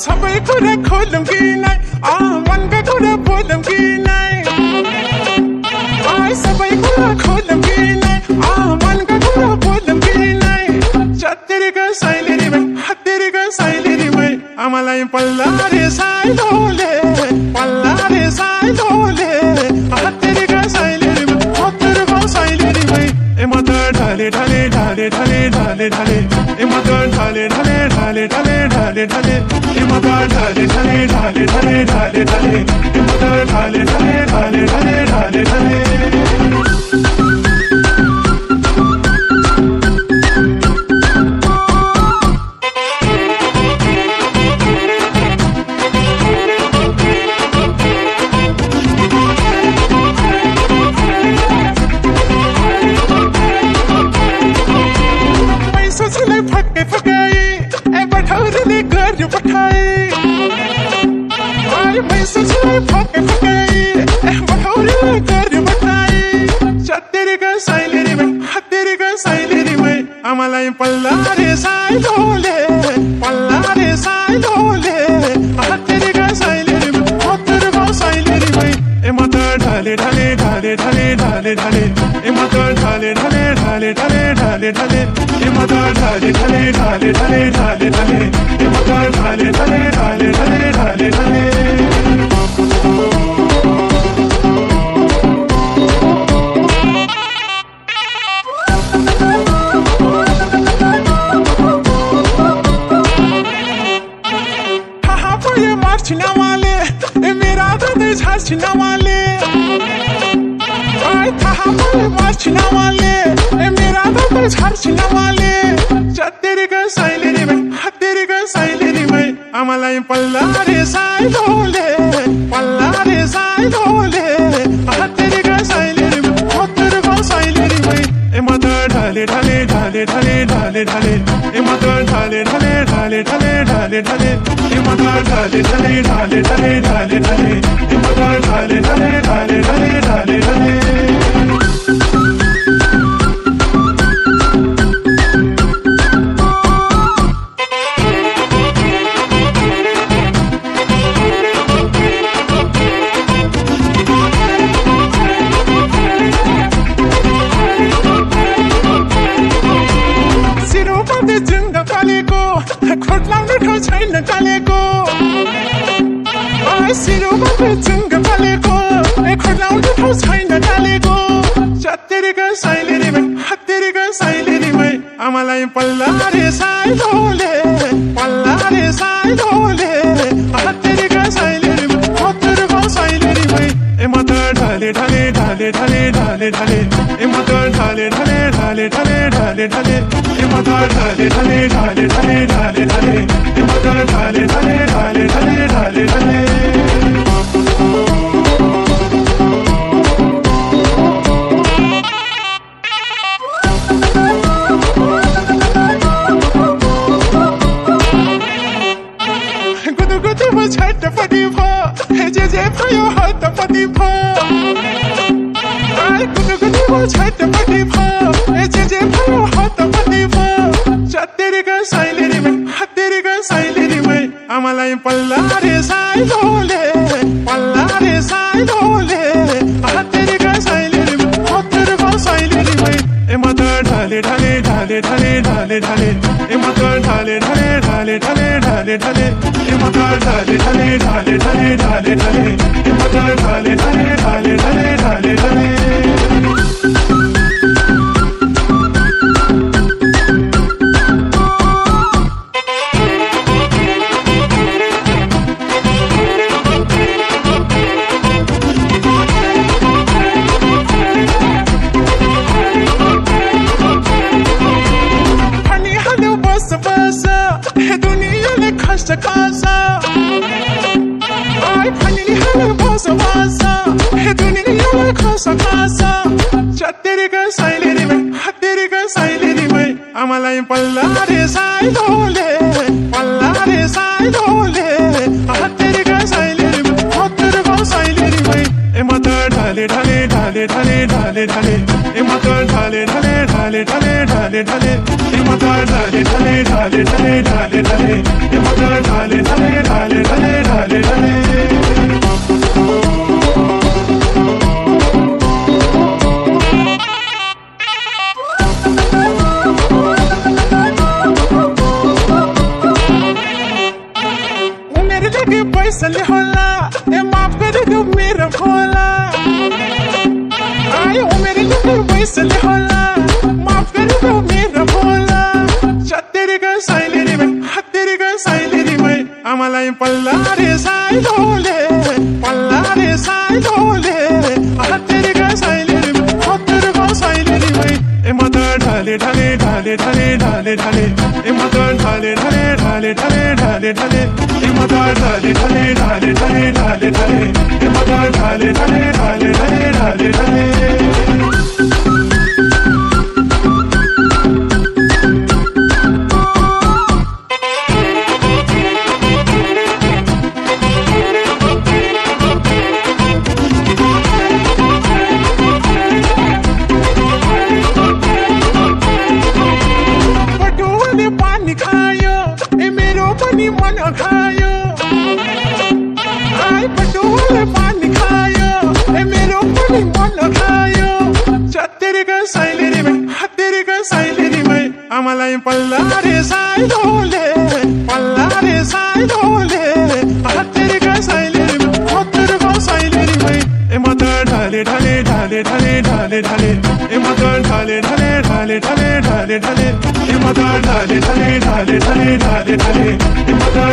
सबै कुरा खोलौं कि नै मनका कुरा बोलौं कि नै सबै कुरा खोलौं कि नै मनका कुरा बोलौं कि नै चत्तेरीका साइलेरीमै हत्तेरीका साइलेरीमै आमालाई पल्ला रे साइलोले हत्तेरीका साइलेरीमै हत्तेरीका साइलेरीमै ए म त ढले ढले ढले ढले ढले ढले ए म त ढले ढले ढले ढले ढले ढले ए म त ढले ढले ढले ढले ढले ढले ए म त ढले ढले ढले ढले ढले ढले आमालाई पल्ला रे साइलोले हत्तेरीका साइलेरीमै ए म त ढले ढले ढले ढले ढले ढले ए म त ढले ढले ढले ढले ढले ढले ए म त ढले ढले ढले ढले ढले ढले ए म त ढले ढले ढले ढले ढले ढले छिनावाले ए मेरा दर्द झार छिनावाले थाहा पाए मार छिनावाले ए मेरा दर्द झार छिनावाले चत्तेरीका साइलेरीमै हत्तेरीका साइलेरीमै आमालाई पल्ला रे साइलोले हत्तेरीका साइलेरीमै हत्तेरीका साइलेरीमै ए म त ढले ढले ढले ढले ढले ढले ए म त ढले ढले ढले ढले ढले ढले ए म त ढले ढले ढले ढले ढले ढले ए म त ढले ढले ढले ढले ढले ढले खोटलाउने ठाउँ छैन कालेको सिरोमा जुङ्ग पालेको खोटलाउने ठाउँ छैन कालेको चत्तेरीका साइलेरीमै हत्तेरीका साइलेरीमै आमालाई पल्ला रे साइलोले हत्तेरीका साइलेरीमै हत्तेरीका साइलेरीमै ए म त ढले ढले ढले ढले ढले ढले ए म त ढले ढले ढले ढले ढले ढले ए म त ढले ढले ढले ढले ढले ढले ए म त ढले ढले ढले ढले ढले ढले गुदुगुदु छटपटी भयो जे भयो हतपटी भयो गुदुगुदु छटपटी भयो जे भयो हतपटी भयो चत्तेरीका साइलेरीमै हत्तेरीका साइलेरीमै आमालाई पल्ला रे साइलोले हत्तेरीका साइलेरीमै हत्तेरीका साइलेरीमै ए म त ढले ढले ढले ढले ढले ढले ए म त ढले ढले ढले ढले ढले ढले ए म त ढले ढले ढले ढले ढले ढले ए म त ढले ढले ढले ढले ढले ढले चत्तेरीका साइलेरीमै हत्तेरीका साइलेरीमै आमालाई पल्ला रे साइलोले हत्तेरीका साइलेरीमै हत्तेरीका ढाले ढाले ढाले ढाले ए माता ढाले ढाले ढाले ढाले ढाले ढाले ए माता ढाले ढाले ढाले ढाले ढाले ढाले ए माता ढाले ढाले ढाले ढाले ढाले ढाले पैसले होला ए माफ गरिदेऊ मेरो खोला आयो मेरो लागि पैसले होला माफ गरिदेऊ मेरो खोला चतेरीको साइलेरीमै हतेरीको साइलेरीमै आमालाई पल्ला रे साइलोले हतेरीको साइलेरीमै हतेरीको साइलेरीमै ए माता ढाले ढाले ढाले ढाले ढाले ढाले ए माता ढाले ढाले ढाले ढाले ढाले ढाले ए माता ढाले ढाले ढाले ढाले ढाले ढाले ए माता ढाले ढाले ढाले ढाले ढाले ढाले मन खायो आइ पटुले पानी खायो ए मेरो पनि मन खायो चतेरीको साइलेरीमै हतेरीको साइलेरीमै आमालाई पल्ला रे साइलोले हतेरीको साइलेरीमै हतेरीको साइलेरीमै ए माता ढाले ढाले ढाले ढाले ढाले ढाले ए माता ढाले ढाले ढाले ढाले ढाले ढाले ए माता ढाले ढाले ढाले ढाले ढाले ढाले ए माता